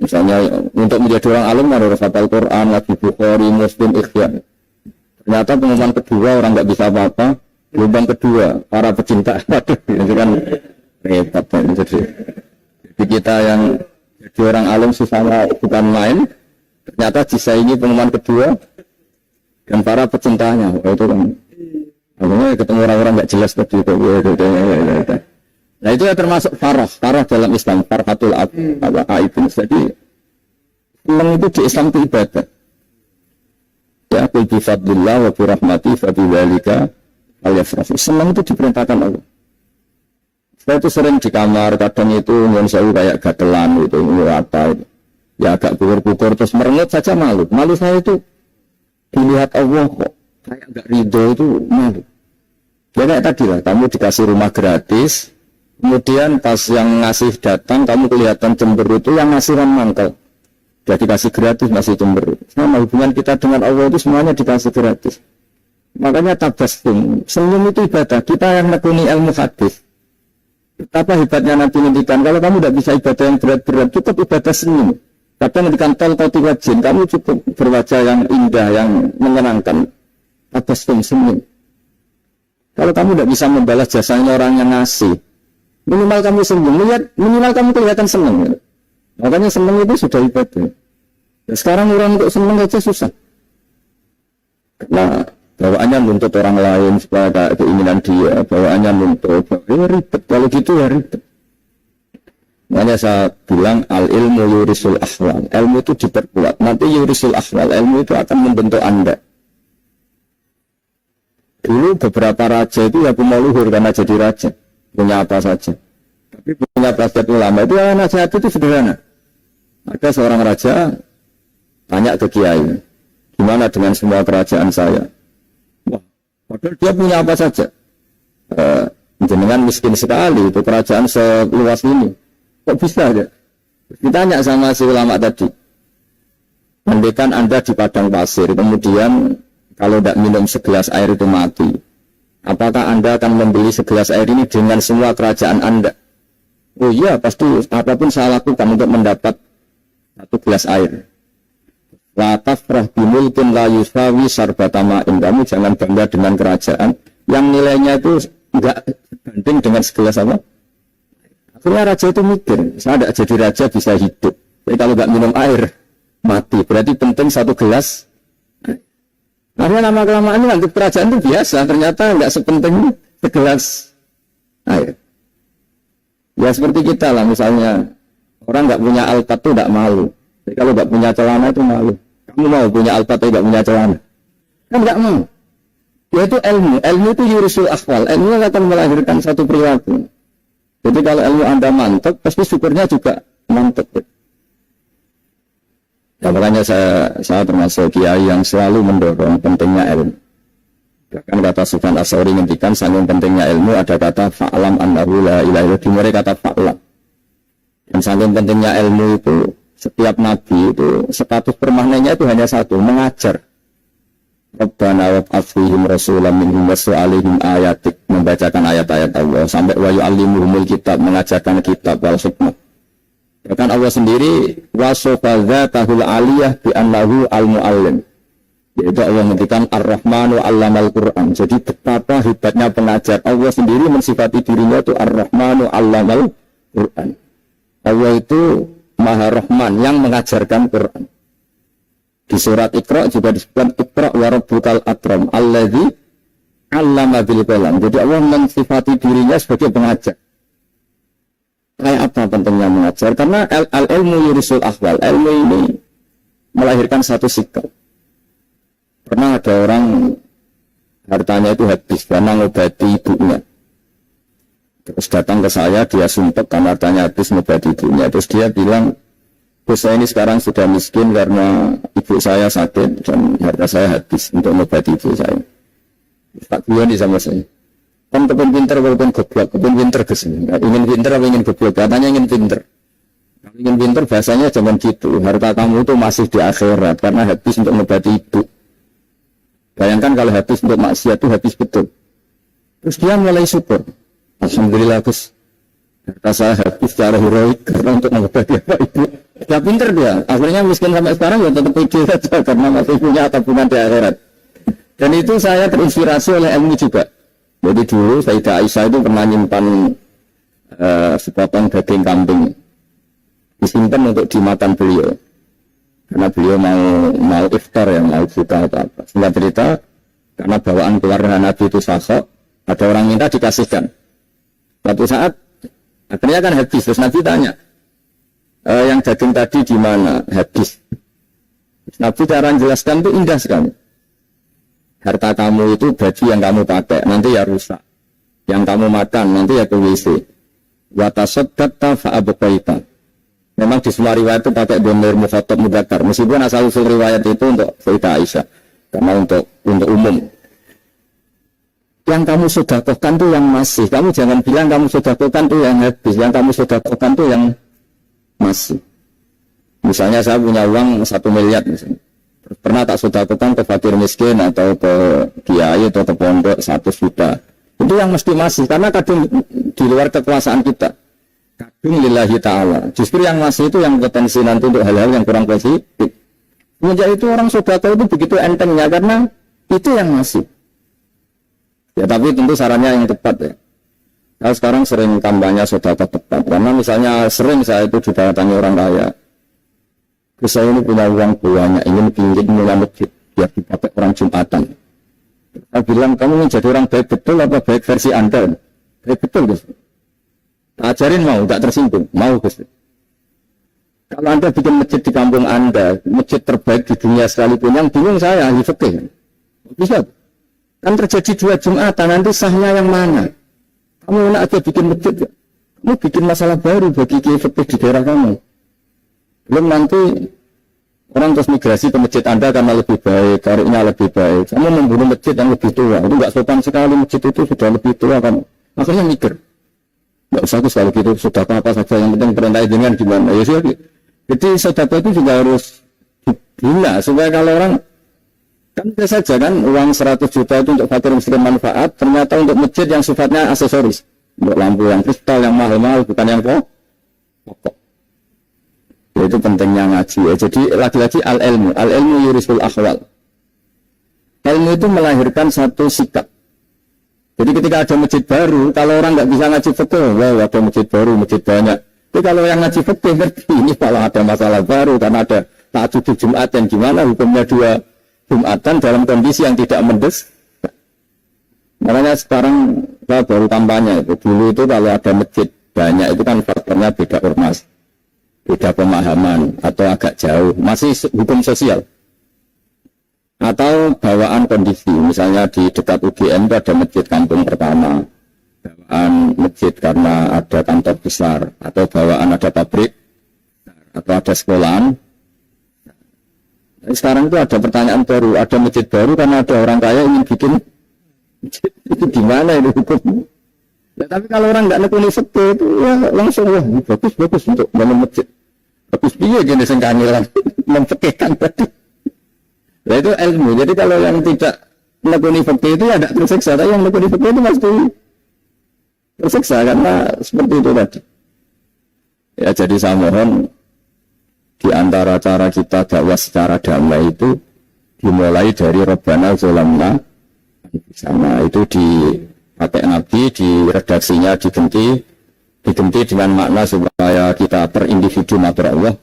Speaker 2: Misalnya untuk menjadi orang alim harus hafal Quran, lagi Bukhari, Muslim, Ikhya. Ternyata pengumuman kedua orang nggak bisa apa-apa. Gelombang kedua para pecinta. Waduh, itu kan repot. Jadi kita yang jadi orang alim susahnya bukan main. Ternyata disaingi pengumuman kedua dan para pecintanya. Itu kan. Akhirnya ketemu orang-orang nggak jelas tadi itu. Nah itu ya termasuk farah dalam Islam, farhatul aibin. Jadi senang itu di Islam itu ibadah. Ya, qul bi fadlillah wa bi rahmati fa bi dzalika falyafrahu. Senang itu diperintahkan Allah. Saya itu sering di kamar, kadang itu nyuwun sewu kayak gatelan itu, apa itu. Ya agak pukur-pukur terus merengut saja malu. Malu saya itu dilihat Allah kok kayak enggak ridho itu malu. Ya kayak tadi lah, kamu dikasih rumah gratis, kemudian pas yang ngasih datang, kamu kelihatan cemberut, itu yang ngasih mangkal. Dia dikasih gratis, masih cemberut. Sama hubungan kita dengan Allah itu semuanya dikasih gratis. Makanya tabassum, senyum itu ibadah. Kita yang nekuni ilmu hadis. Betapa hebatnya Nabi ngendikan, kalau kamu tidak bisa ibadah yang berat-berat, cukup ibadah senyum. Kadang ngendikan tol koti wajin, kamu cukup berwajah yang indah, yang menyenangkan. Tabassum, senyum. Kalau kamu tidak bisa membalas jasanya orang yang ngasih, minimal kamu senyum, minimal kamu kelihatan senang. Makanya senang itu sudah ibadah. Ya, sekarang orang untuk senang aja susah. Karena bawaannya nuntut orang lain supaya ada keinginan dia, bawaannya nuntut, ribet. Kalau gitu ya ribet. Makanya saya bilang al-ilmu yurisul ahwal. Ilmu itu diperkuat. Nanti yurisul ahwal. Ilmu itu akan membentuk Anda. Dulu beberapa raja itu ya punya luhur karena jadi raja. Punya apa saja. Tapi punya prasat ulama itu ya nasihat itu sederhana. Ada seorang raja tanya ke kiai, gimana dengan semua kerajaan saya? Wah, padahal dia punya apa saja. Jenengan miskin sekali, itu kerajaan seluas ini. Kok bisa ya? Ditanya sama si ulama tadi. Andaikan Anda di padang pasir, kemudian kalau tidak minum segelas air itu mati. Apakah Anda akan membeli segelas air ini dengan semua kerajaan Anda? Oh iya, pasti apapun saya lakukan untuk mendapat satu gelas air. La tafrah bimulkin la yusawi sarbatama'in. Kamu jangan bangga dengan kerajaan yang nilainya itu enggak banding dengan segelas apa? Akhirnya raja itu mikir, saya tidak jadi raja bisa hidup. Tapi kalau enggak minum air, mati. Berarti penting satu gelas. Akhirnya lama-kelamaan ini untuk kerajaan itu biasa. Ternyata enggak sepenting segelas air. Ya seperti kita lah, misalnya orang nggak punya alpat itu nggak malu. Jadi kalau nggak punya celana itu malu. Kamu mau punya alpat tapi nggak punya celana? Kan nggak mau. Yaitu ilmu. Ilmu itu yurisul akhwal. Ilmu akan melahirkan satu perilaku. Jadi kalau ilmu Anda mantap, pasti syukurnya juga mantap. Ya makanya saya termasuk kiai yang selalu mendorong pentingnya ilmu. Bahkan kata Sufyan As-Tsauri ngendikan saking pentingnya ilmu ada kata fa'lam annahu la ilaha illallah, dimulai kata fa'lam. Dan saking pentingnya ilmu itu setiap nabi itu status permanennya itu hanya satu, mengajar. Rabbana wab'ats fihim rasulan minhum yatlu 'alaihim ayatik, membacakan ayat-ayat Allah sampai wa yu'allimuhumul kitab, mengajarkan kitab wal hikmah. Bahkan Allah sendiri wasafa dzatahul 'aliyah bi annahu al-mu'allim. Yaitu Allah menghentikan Ar-Rahmanu Allamal Quran. Jadi betapa hebatnya pengajar. Allah sendiri mensifati dirinya itu Ar-Rahmanu Allamal Quran. Allah itu Maha Rahman yang mengajarkan Quran. Di surat Iqra juga disebutkan Iqra wa rabbukal akram alladzi 'allama bil qalam. Jadi Allah mensifati dirinya sebagai pengajar. Kayak apa pentingnya mengajar? Karena al-ilmu yurisul ahwal. Ilmu ini melahirkan satu sikap. Pernah ada orang hartanya itu habis karena ngobati ibunya. Terus datang ke saya, dia sumpah karena hartanya habis ngobati ibunya. Terus dia bilang, bos saya ini sekarang sudah miskin karena ibu saya sakit dan harta saya habis untuk ngobati ibu saya. Tak bilang sama saya. Kan kepun pinter walaupun goblok, kepun pinter kesini. Ingin pinter apa ingin goblok? Katanya ingin pinter. Kalau ingin pinter bahasanya jangan gitu. Harta kamu itu masih di akhirat karena habis untuk ngobati ibu. Bayangkan kalau habis untuk maksiat itu habis betul. Terus dia mulai syukur. Alhamdulillah Gus, harta saya habis secara heroik karena untuk mengobati apa ibu. Dia pinter dia. Akhirnya miskin sampai sekarang ya tetap pede saja karena masih punya tabungan di akhirat. Dan itu saya terinspirasi oleh ilmu juga. Jadi dulu Sayyidah Aisyah itu pernah nyimpan sepotong daging kambing. Disimpan untuk dimakan beliau. Karena beliau mau iftar ya, mau buka atau apa. Singkat cerita, karena bawaan keluarga Nabi itu sahok, ada orang minta dikasihkan. Suatu saat, akhirnya kan habis. Terus Nabi tanya, yang daging tadi di mana? Habis. Nabi cara menjelaskan itu indah sekali. Harta kamu itu baju yang kamu pakai, nanti ya rusak. Yang kamu makan, nanti ya ke WC. Wa tasaddaqta fa abqaita. Memang di semua riwayat itu pakai dhamir mukhatab mudzakkar. Meskipun asal usul riwayat itu untuk Sayyidah Aisyah, karena untuk umum. Yang kamu sedekahkan itu yang masih. Kamu jangan bilang kamu sedekahkan itu yang habis. Yang kamu sedekahkan itu yang masih. Misalnya saya punya uang 1 miliar misalnya. Pernah tak sedekahkan ke fakir miskin atau ke kiai atau ke pondok 1 juta. Itu yang mesti masih. Karena kadang di luar kekuasaan kita. Kadung lillahi ta'ala. Justru yang masih itu yang potensi nanti untuk hal-hal yang kurang positif. Semenjak itu orang sedekah itu begitu entengnya karena itu yang masih. Ya tapi tentu sarannya yang tepat ya. Saya sekarang sering kampanye sedekah tepat. Karena misalnya sering saya itu didatangi orang kaya. Saya ini punya uang banyak, ingin pinjam mulai masjid. biar dipakai orang Jumatan. Saya bilang, kamu ingin jadi orang baik betul apa baik versi Anda? Baik betul, Gus. Tak ajarin mau, tak tersinggung. Mau, Gus. Kalau Anda bikin masjid di kampung Anda, masjid terbaik di dunia sekalipun, yang bingung saya, ahli fikih. Bisa. Kan terjadi 2 Jumatan, nanti sahnya yang mana? Kamu enak aja bikin masjid, kamu bikin masalah baru bagi kiai fikih di daerah kamu. Belum nanti orang terus migrasi ke masjid Anda karena lebih baik, tariknya lebih baik. Kamu membunuh masjid yang lebih tua, itu nggak sopan sekali, masjid itu sudah lebih tua kamu. Akhirnya mikir, nggak usah aku selalu gitu, sudah apa saja, yang penting perintah dengan gimana. Ya sih. Jadi sedekah itu juga harus dibina supaya kalau orang kan bisa saja kan uang 100 juta itu untuk fakir miskin manfaat, ternyata untuk masjid yang sifatnya aksesoris, untuk lampu yang kristal yang mahal-mahal bukan yang pokok. Itu pentingnya ngaji ya. Jadi lagi-lagi al-ilmu yurisul akhwal. Ilmu itu melahirkan satu sikap. Jadi ketika ada masjid baru, kalau orang nggak bisa ngaji fikih, wah ada masjid baru, masjid banyak. Tapi kalau yang ngaji fikih ngerti ini malah ada masalah baru karena ada tahajud Jumat yang gimana hukumnya 2 Jumatan dalam kondisi yang tidak mendes. Makanya sekarang saya baru kampanye itu. Dulu itu kalau ada masjid banyak itu kan faktornya beda ormas, beda pemahaman atau agak jauh, masih hukum sosial atau bawaan kondisi. Misalnya di dekat UGM itu ada masjid kampung pertama, bawaan masjid karena ada kantor besar, atau bawaan ada pabrik atau ada sekolahan. Sekarang itu ada pertanyaan baru, ada masjid baru karena ada orang kaya ingin bikin masjid. Itu gimana ini hukum? Ya, tapi kalau orang nggak nekuni fikih itu ya langsung wah bagus untuk bangun masjid. Bagus dia jenis yang kangelan memfikihkan tadi. Nah itu ilmu. Jadi kalau yang tidak nekuni fikih itu ya tidak tersiksa, tapi yang nekuni fikih itu pasti tersiksa karena seperti itu tadi. Ya jadi saya mohon di antara cara kita dakwah secara damai itu dimulai dari Rabbana Zolamna sama itu dipakai Nabi di redaksinya diganti dengan makna supaya kita per individu matur Allah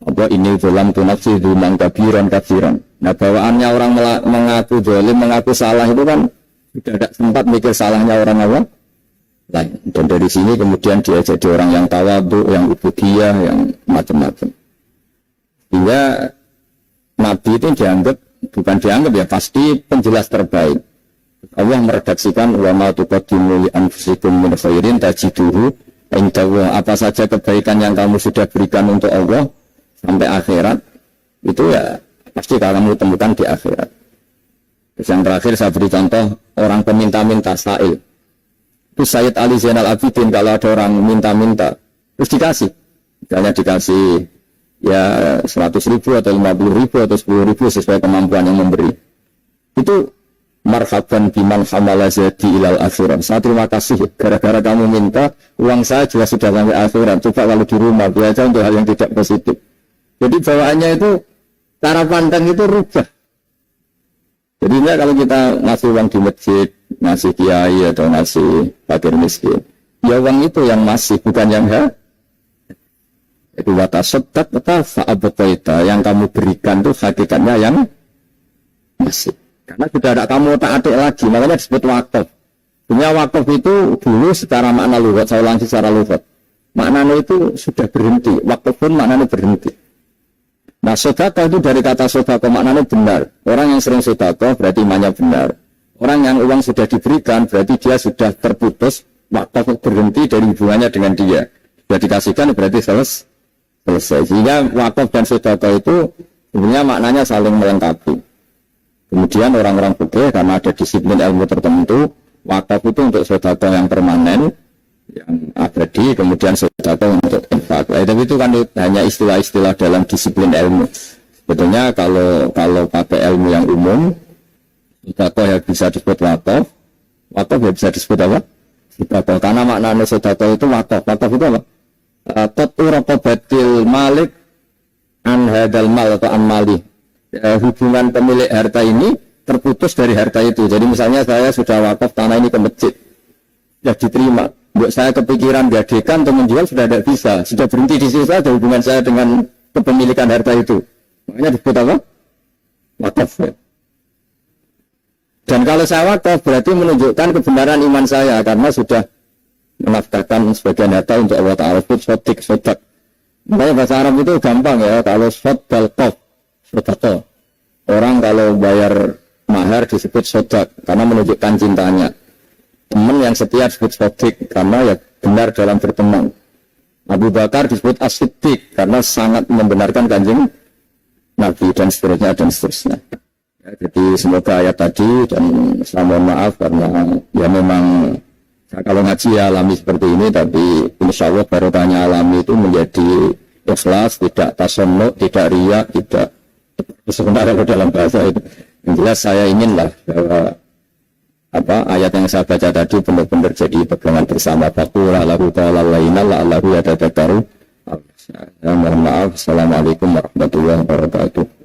Speaker 2: apa ini zolam tu nafsi dzulman kabiran. Nah bawaannya orang mengaku zalim, mengaku salah itu kan sudah tidak sempat mikir salahnya orang awam lain. Dan dari sini kemudian dia jadi orang yang tawadhu, yang ubudiyah, yang macam-macam. Hingga Nabi itu bukan dianggap ya, pasti penjelas terbaik. Allah meredaksikan wa ma tuqaddimu li anfusikum min khairin tajiduhu indahu. Apa saja kebaikan yang kamu sudah berikan untuk Allah sampai akhirat itu ya pasti kamu temukan di akhirat. Terus yang terakhir saya beri contoh orang peminta-minta sa'il. Itu Sayyid Ali Zainal Abidin kalau ada orang minta-minta terus dikasih, misalnya dikasih ya 100.000 atau 50.000 atau 10.000 sesuai kemampuan yang memberi, itu marhaban biman hamala zadi ilal akhirat. Saya terima kasih gara-gara kamu minta uang saya juga sudah sampai akhirat. Coba kalau di rumah biasa untuk hal yang tidak positif. Jadi bawaannya itu cara pandang itu rubah. Jadi kalau kita ngasih uang di masjid, ngasih kiai atau ngasih fakir miskin, ya uang itu yang masih, bukan yang itu watasodat atau fa'abataita yang kamu berikan itu hakikatnya yang masih. Karena sudah ada kamu tak adik lagi, makanya disebut wakaf. Dunia wakaf itu dulu secara makna lughat, saya ulangi secara lughat. Maknanya itu sudah berhenti, wakaf pun maknanya berhenti. Nah sedekah itu dari kata sedekah maknanya benar. Orang yang sering sedekah berarti imannya benar. Orang yang uang sudah diberikan berarti dia sudah terputus, wakaf berhenti dari hubungannya dengan dia. Sudah dikasihkan berarti selesai. Sehingga wakaf dan sedekah itu sebenarnya maknanya saling melengkapi. Kemudian orang-orang fikih karena ada disiplin ilmu tertentu, wakaf itu untuk sedekah yang permanen, yang abadi, kemudian sedekah untuk infak. Tapi itu kan hanya istilah-istilah dalam disiplin ilmu. Sebetulnya kalau pakai ilmu yang umum, sedekah ya bisa disebut wakaf ya bisa disebut apa? Sedekah. Karena maknanya sedekah itu wakaf. Wakaf itu apa? Tatu raqabatil malik an hadal mal atau an mali. Hubungan pemilik harta ini terputus dari harta itu. Jadi misalnya saya sudah wakaf tanah ini ke masjid, sudah diterima. Buat saya kepikiran gadekan atau menjual sudah tidak bisa, sudah berhenti di situ saja hubungan saya dengan kepemilikan harta itu. Makanya disebut apa? wakaf. Ya. Dan kalau saya wakaf berarti menunjukkan kebenaran iman saya karena sudah menafkahkan sebagian harta untuk Allah Ta'ala. Sodak. Makanya bahasa Arab itu gampang ya. Kalau sodak, sodak. Orang kalau bayar mahar disebut sodak karena menunjukkan cintanya. Teman yang setia disebut sodik karena ya benar dalam berteman. Abu Bakar disebut as-siddiq karena sangat membenarkan kanjeng Nabi dan seterusnya dan seterusnya. Ya, jadi semoga ayat tadi dan saya mohon maaf karena ya memang kalau ngaji ya alami seperti ini, tapi insya Allah barokahnya alami itu menjadi ikhlas, tidak tasannuk, tidak riya, tidak sebenarnya dalam bahasa itu. Yang jelas saya inginlah bahwa ayat yang saya baca tadi benar-benar jadi pegangan bersama. Faqula lahu ta'ala laina la'allahu yatadzakkaru. Ya, mohon maaf. Assalamualaikum warahmatullahi wabarakatuh.